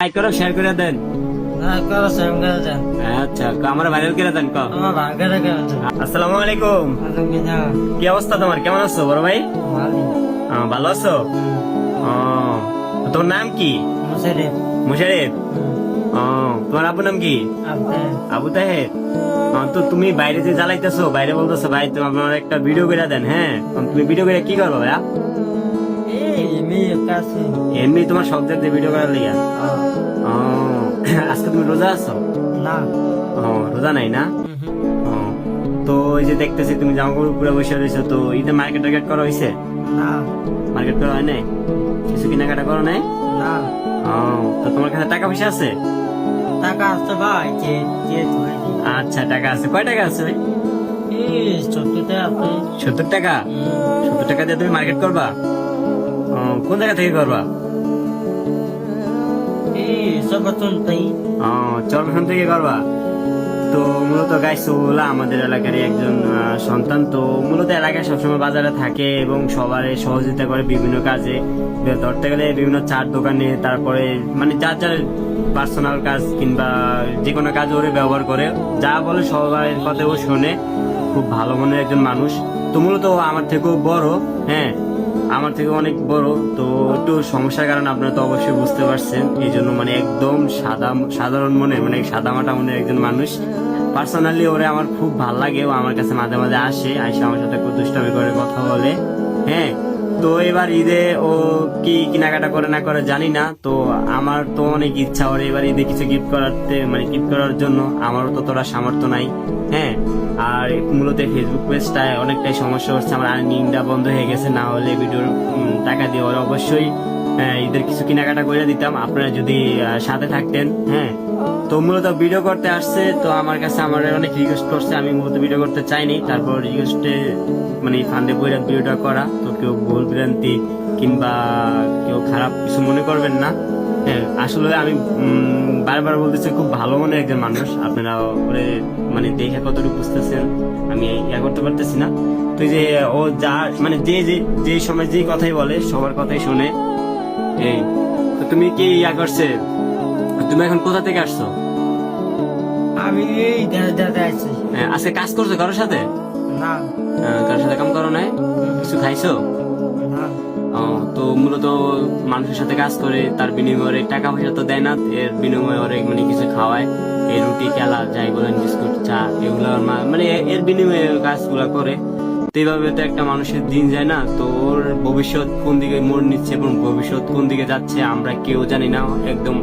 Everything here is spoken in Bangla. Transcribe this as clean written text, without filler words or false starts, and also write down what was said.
লাইক করো, শেয়ার করে দেন। আচ্ছা, আমার ভাইরাল করে দেন। আসসালামু আলাইকুম। কি অবস্থা তোমার? কেমন আছো বড় ভাই? ভালো আছো? তোর নাম কি? মুশারিফ। তোমার আব্বুর নাম কি? আবু তাহের। তো তুমি বাইরে যে জ্বালাইতেছো, বাইরে বলতেছো ভাই তোমার একটা ভিডিও করে দেন। হ্যাঁ, তুমি ভিডিও করে কি করবো ভাইয়া? এমনি তোমার শখ দেখতে ভিডিও করার লিগা? আজকে তুমি রোজা আছো? রোজা নাই না? তো ওই যে দেখতেছি তুমি জামা কাপড় পুরো বসে রয়েছো, তো ঈদে মার্কেট টার্গেট করা হয়েছে? মার্কেট করা হয় নাই? কিছু কেনাকাটা করো নাই? তো তোমার কাছে টাকা পয়সা আছে? আচ্ছা, টাকা আছে। কয় টাকা আছে ভাই? 70 টাকা। 70 টাকা দিয়ে তুমি মার্কেট করবা? কোন জায়গা থেকে করবা? চরবেশন থেকে করবা? তো মূলত গাইস ওগুলা আমাদের এলাকার একজন সন্তান। তো মূলত এলাকায় সবসময় বাজারে থাকে এবং সবার সহযোগিতা করে বিভিন্ন কাজে। ধরতে গেলে বিভিন্ন চার দোকানে, তারপরে মানে যার যার পার্সোনাল কাজ কিংবা যে কোনো কাজ ওরে ব্যবহার করে। যা বলে সবাই কথা ও শোনে। খুব ভালো মনের একজন মানুষ। তো মূলত আমার থেকেও বড়। হ্যাঁ, আমার থেকে অনেক বড়। তো একটু সমস্যার কারণে আপনারা তো অবশ্যই বুঝতে পারছেন। এই জন্য মানে একদম সাধারণ মনে, মানে সাদামাটা মনের একজন মানুষ। পার্সোনালি ওরে আমার খুব ভাল লাগে। ও আমার কাছে মাঝে মাঝে আসে আমার সাথে খুব দুষ্টামি করে কথা বলে। হ্যাঁ, তো এবার ঈদে ও কি কেনাকাটা করে না করে জানি না। তো আমার তো অনেক ইচ্ছা ওর এবার ঈদে কিছু গিফট করার জন্য। আমারও তো তোরা সামর্থ্য নাই। হ্যাঁ, আর মূলত ফেসবুক পেজটায় অনেকটাই সমস্যা হচ্ছে। আমার আর্নিংটা বন্ধ হয়ে গেছে, না হলে ভিডিওর টাকা দিয়ে ওরা অবশ্যই ঈদের কিছু কেনাকাটা করে দিতাম, আপনারা যদি সাথে থাকতেন। হ্যাঁ, তো মূলত ভিডিও করতে আসছে। তো আমার কাছে আমার অনেক রিকোয়েস্ট করছে, আমি মূলত ভিডিও করতে চাইনি। তারপর রিকোয়েস্টে মানে ফান্ডে বইরা ভিডিওটা করা। তো কেউ ভুল ভ্রান্তি কিংবা কেউ খারাপ কিছু মনে করবেন না। হ্যাঁ, আসলে আমি বারবার বলতেছি খুব ভালো মনে একজন মানুষ। আপনারা ওরে মানে দেখে কতটুকু বুঝতেছেন আমি ইয়া করতে পারতেছি না। তো যে ও যা মানে যে সময় যে কথাই বলে সবার কথাই শোনে। এই তো তুমি কি ইয়া করছে? তুমি এখন কোথা থেকে আসছো? আমি আজকে কাজ করছো কারোর সাথে? কারোর সাথে কাম করো নাই? কিছু খাইছো? তো মূলত মানুষের সাথে কাজ করে, তার বিনিময়ে টাকা পয়সা তো দেয় না, এর বিনিময়ে ওরে মানে কিছু খাওয়ায়। এই রুটি কেলা যাই বলেন, বিস্কুট চা, এগুলো মানে এর বিনিময়ে কাজগুলা করে। তো এইভাবে তো একটা মানুষের দিন যায় না। তো ওর ভবিষ্যৎ কোন দিকে মোড় নিচ্ছে এবং ভবিষ্যৎ কোন দিকে যাচ্ছে আমরা কেউ জানি না। একদম